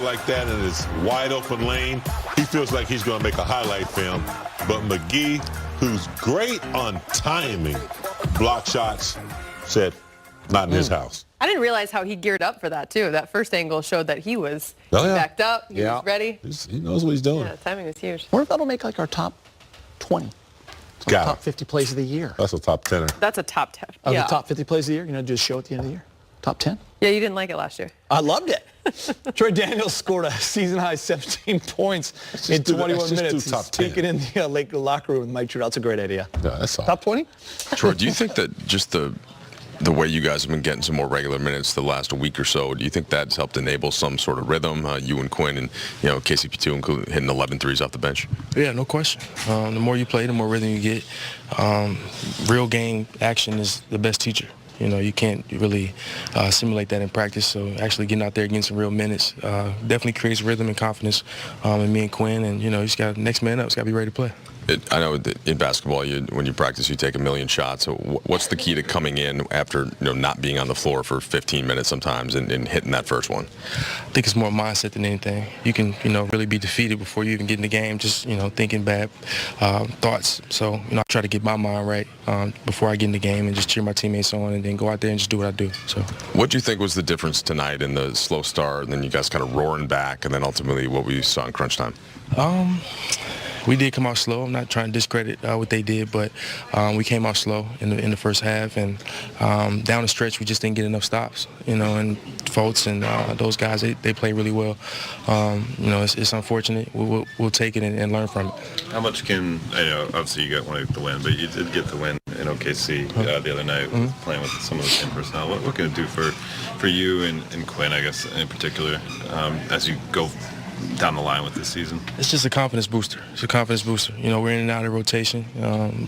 like that in his wide open lane, he feels like he's going to make a highlight film. But McGee, who's great on timing block shots, said not in his house. I didn't realize how he geared up for that, too. That first angle showed that he was backed up. He was ready. He knows what he's doing. Yeah, timing was huge. What if that'll make like our top 20? Top 50 plays of the year. That's a top 10er. That's a top 10. Of the top 50 plays of the year? You're going to do a show at the end of the year? Top 10? Yeah, you didn't like it last year. I loved it. Troy Daniels scored a season-high 17 points in 21 minutes. He's speaking in the Laker locker room with Mike Trout. That's a great idea. Yeah, that's all. Top 20? Troy, do you think that just the way you guys have been getting some more regular minutes the last week or so, do you think that's helped enable some sort of rhythm? You and Quinn and, KCP2 hitting 11 threes off the bench? Yeah, no question. The more you play, the more rhythm you get. Real game action is the best teacher. You can't really simulate that in practice, so actually getting out there getting some real minutes definitely creates rhythm and confidence in me and Quinn, and, you just got next man up, it's got to be ready to play. I know that in basketball, when you practice, you take a million shots. So what's the key to coming in after not being on the floor for 15 minutes sometimes and hitting that first one? I think it's more mindset than anything. You can really be defeated before you even get in the game, just thinking bad thoughts. So I try to get my mind right before I get in the game and just cheer my teammates on and then go out there and just do what I do. So what do you think was the difference tonight in the slow start and then you guys kind of roaring back and then ultimately what we saw in crunch time? We did come out slow. I'm not trying to discredit what they did, but we came out slow in the first half, and down the stretch we just didn't get enough stops. And Fultz and those guys, they play really well. It's unfortunate. We'll take it and learn from it. How much can obviously you wanted the win, but you did get the win in OKC the other night playing with some of the same personnel. What can it do for you and Quinn, I guess in particular, as you go down the line with this season? It's just a confidence booster. It's a confidence booster. We're in and out of rotation,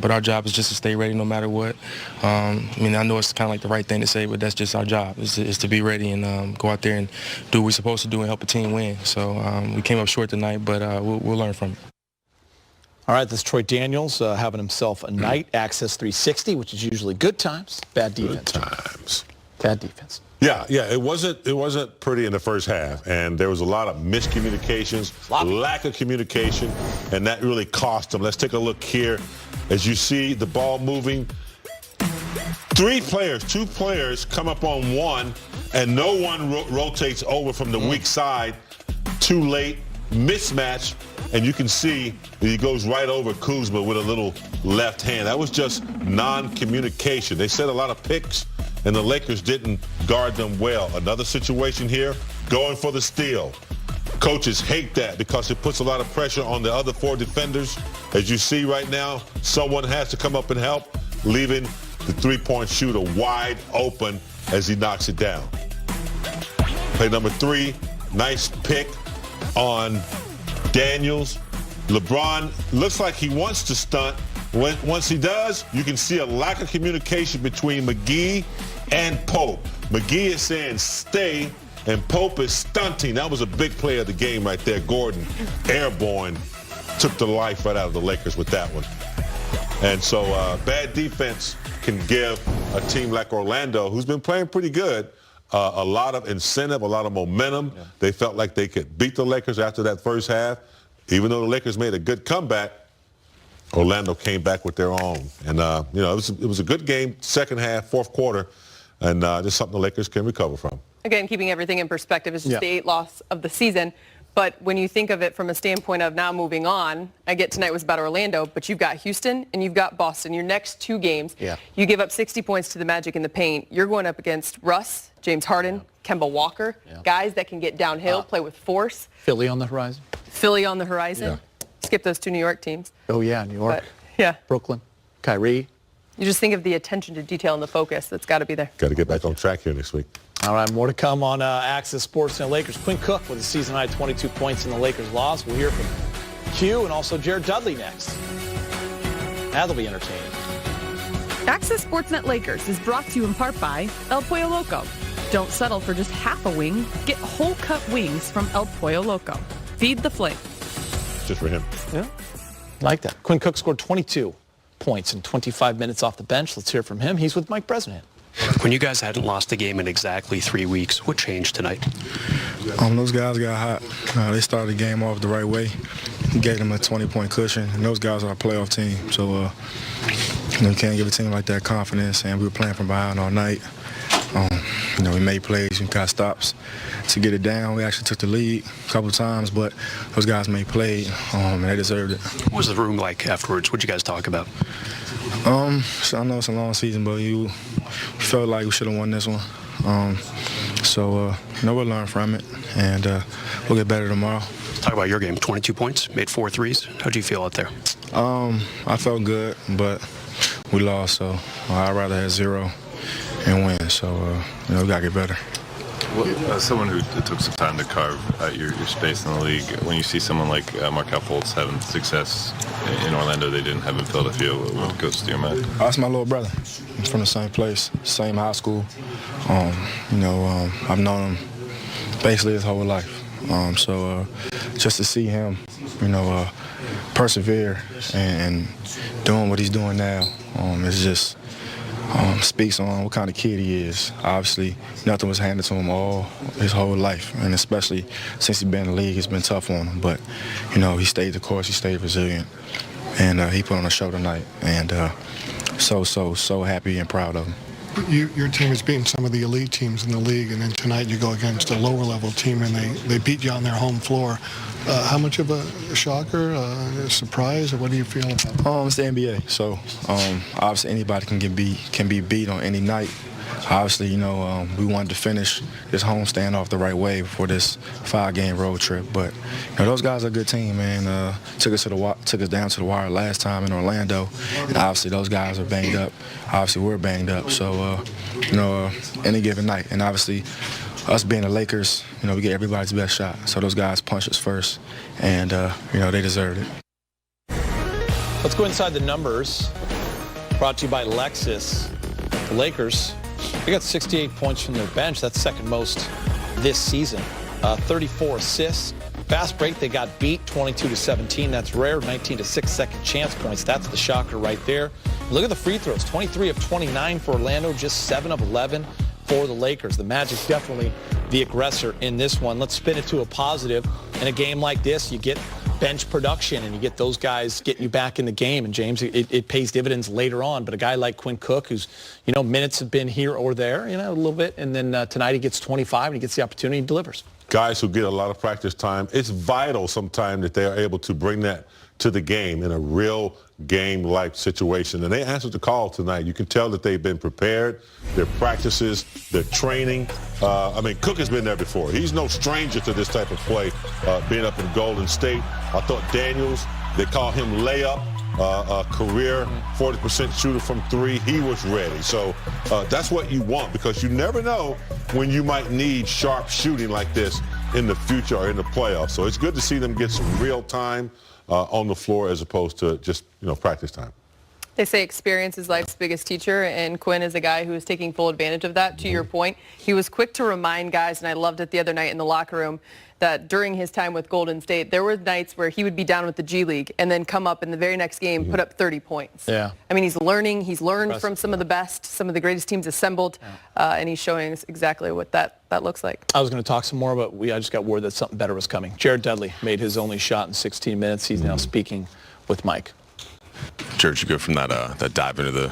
but our job is just to stay ready no matter what. I know it's kind of like the right thing to say, but that's just our job, is to be ready and go out there and do what we're supposed to do and help a team win. So we came up short tonight, but we'll learn from it. All right, this is Troy Daniels having himself a night. Access 360, which is usually good times. Bad defense. Good times. Bad defense. Yeah, it wasn't pretty in the first half, and there was a lot of miscommunications, lack of communication, and that really cost them. Let's take a look here. As you see the ball moving, two players come up on one, and no one rotates over from the weak side. Too late, mismatch, and you can see that he goes right over Kuzma with a little left hand. That was just non-communication. They set a lot of picks, and the Lakers didn't guard them well. Another situation here, going for the steal. Coaches hate that because it puts a lot of pressure on the other four defenders. As you see right now, someone has to come up and help, leaving the three-point shooter wide open as he knocks it down. Play number 3, nice pick on Daniels. LeBron looks like he wants to stunt. Once he does, you can see a lack of communication between McGee and Pope. McGee is saying stay, and Pope is stunting. That was a big play of the game right there. Gordon, airborne, took the life right out of the Lakers with that one. And so bad defense can give a team like Orlando, who's been playing pretty good, a lot of incentive, a lot of momentum. Yeah. They felt like they could beat the Lakers after that first half. Even though the Lakers made a good comeback, Orlando came back with their own. And, it was a good game, second half, fourth quarter, and just something the Lakers can recover from. Again, keeping everything in perspective, it's just the 8th loss of the season. But when you think of it from a standpoint of now moving on, I get tonight was about Orlando, but you've got Houston and you've got Boston. Your next 2 games, you give up 60 points to the Magic in the paint. You're going up against Russ, James Harden, Kemba Walker, guys that can get downhill, play with force. Philly on the horizon. Philly on the horizon. Skip those 2 New York teams. Oh, yeah, New York. But, Brooklyn, Kyrie. You just think of the attention to detail and the focus that's got to be there. Got to get back on track here next week. All right, more to come on Access Sports and Lakers. Quinn Cook with a season-high 22 points in the Lakers' loss. We'll hear from Q and also Jared Dudley next. That'll be entertaining. Access Sportsnet Lakers is brought to you in part by El Pollo Loco. Don't settle for just half a wing. Get whole-cut wings from El Pollo Loco. Feed the flame. Just for him. Yeah, like that. Quinn Cook scored 22 points in 25 minutes off the bench. Let's hear from him. He's with Mike Bresnahan. When you guys hadn't lost a game in exactly 3 weeks, what changed tonight? Those guys got hot. They started the game off the right way. Gave them a 20-point cushion, and those guys are a playoff team. So, you can't give a team like that confidence, and we were playing from behind all night. We made plays and got stops to get it down. We actually took the lead a couple of times, but those guys made plays, and they deserved it. What was the room like afterwards? What did you guys talk about? So I know it's a long season, but we felt like we should have won this one. We'll learn from it, and we'll get better tomorrow. Talk about your game. 22 points, made 4 threes. How'd you feel out there? I felt good, but we lost, so I'd rather have 0 and win. So, we got to get better. Well, as someone who took some time to carve out your space in the league, when you see someone like Markelle Fultz having success in Orlando they didn't have in Philadelphia, what goes through your mind? That's my little brother. He's from the same place, same high school. I've known him basically his whole life. Just to see him, persevere and doing what he's doing now, it's just speaks on what kind of kid he is. Obviously, nothing was handed to him all his whole life, and especially since he's been in the league, it's been tough on him. But, he stayed the course, he stayed resilient, and he put on a show tonight, and so happy and proud of him. Your team has beaten some of the elite teams in the league, and then tonight you go against a lower-level team, and they beat you on their home floor. How much of a shocker, a surprise, or what do you feel about it? It's the NBA, so obviously anybody can be beat on any night. Obviously, we wanted to finish this homestand off the right way before this 5-game road trip. But those guys are a good team, man. Took us down to the wire last time in Orlando, and obviously those guys are banged up. Obviously, we're banged up. So, any given night, and obviously us being the Lakers, we get everybody's best shot. So those guys punched us first, and they deserved it. Let's go inside the numbers. Brought to you by Lexus. The Lakers, they got 68 points from their bench. That's second most this season. 34 assists. Fast break, they got beat 22-17. That's rare. 19-6 second chance points. That's the shocker right there. Look at the free throws. 23 of 29 for Orlando. Just 7 of 11 for the Lakers. The Magic definitely the aggressor in this one. Let's spin it to a positive. In a game like this, you get bench production, and you get those guys getting you back in the game. And, James, it pays dividends later on. But a guy like Quinn Cook, who's, minutes have been here or there, a little bit. And then tonight he gets 25, and he gets the opportunity and delivers. Guys who get a lot of practice time, it's vital sometimes that they are able to bring that to the game in a real game-like situation. And they answered the call tonight. You can tell that they've been prepared, their practices, their training. Cook has been there before. He's no stranger to this type of play, being up in Golden State. I thought Daniels, they call him layup, a career 40% shooter from 3. He was ready. So that's what you want, because you never know when you might need sharp shooting like this in the future or in the playoffs. So it's good to see them get some real time on the floor as opposed to just, practice time. They say experience is life's biggest teacher, and Quinn is a guy who is taking full advantage of that. To your point, he was quick to remind guys, and I loved it the other night in the locker room, that during his time with Golden State, there were nights where he would be down with the G League and then come up in the very next game, put up 30 points. Yeah. He's learning. He's learned from some of the best, some of the greatest teams assembled, and he's showing us exactly what that looks like. I was going to talk some more, but I just got word that something better was coming. Jared Dudley made his only shot in 16 minutes. He's now speaking with Mike. Jared, you go from that dive into the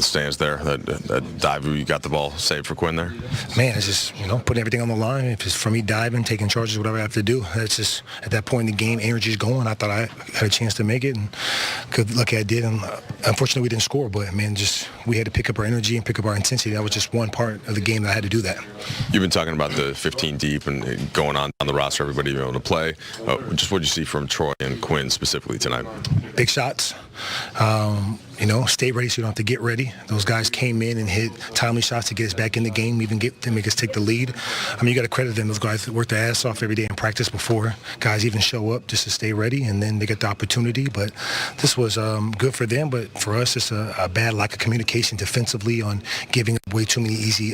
stands there, that dive where you got the ball saved for Quinn there? Man, it's just, putting everything on the line. If it's for me diving, taking charges, whatever I have to do. That's just, at that point in the game, energy's going. I thought I had a chance to make it, and lucky I did. And unfortunately, we didn't score, but, man, we had to pick up our energy and pick up our intensity. That was just one part of the game that I had to do that. You've been talking about the 15 deep and going on the roster, everybody being able to play. Just what did you see from Troy and Quinn specifically tonight? Big shots. Stay ready so you don't have to get ready. Those guys came in and hit timely shots to get us back in the game, even get to make us take the lead. You got to credit them. Those guys work their ass off every day in practice before guys even show up just to stay ready, and then they get the opportunity. But this was good for them, but for us, it's a bad lack of communication defensively on giving way too many easy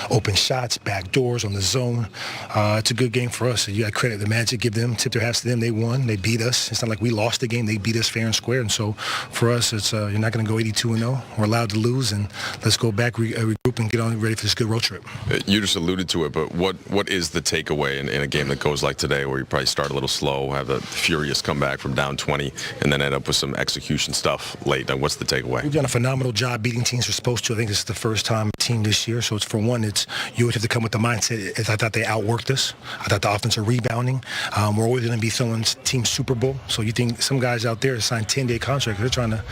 open shots, back doors on the zone. It's a good game for us. You got credit the Magic, give them, tip their hats to them. They won. They beat us. It's not like we lost the game. They beat us fair and square. And so for us, it's you're not going to go 82-0. We're allowed to lose, and let's go back, regroup, and get on ready for this good road trip. You just alluded to it, but what is the takeaway in a game that goes like today, where you probably start a little slow, have a furious comeback from down 20, and then end up with some execution stuff late? And what's the takeaway? We've done a phenomenal job beating teams we're supposed to. I think this is the first time team this year. So it's, for one, it's you would have to come with the mindset. I thought they outworked us. I thought the offensive rebounding. We're always going to be throwing team Super Bowl. So you think some guys out there signed 10-day contracts. They're trying to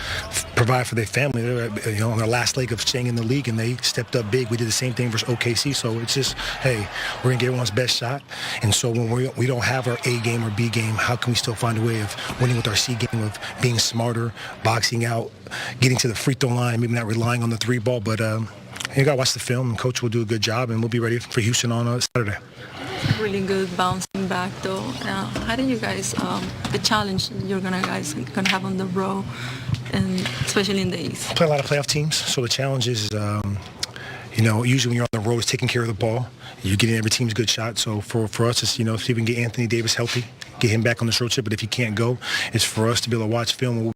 provide for their family. They're on their last leg of staying in the league, and they stepped up big. We did the same thing versus OKC. So it's just, hey, we're going to get everyone's best shot. And so when we don't have our A game or B game, how can we still find a way of winning with our C game, of being smarter, boxing out, getting to the free throw line, maybe not relying on the three ball, but you got to watch the film, and Coach will do a good job, and we'll be ready for Houston on Saturday. Really good bouncing back, though. How do you guys, the challenge you're gonna have on the road, and especially in the East? Play a lot of playoff teams, so the challenge is, usually when you're on the road, it's taking care of the ball. You're getting every team's good shot. So for us, it's, see if we can get Anthony Davis healthy, get him back on this road trip. But if he can't go, it's for us to be able to watch film.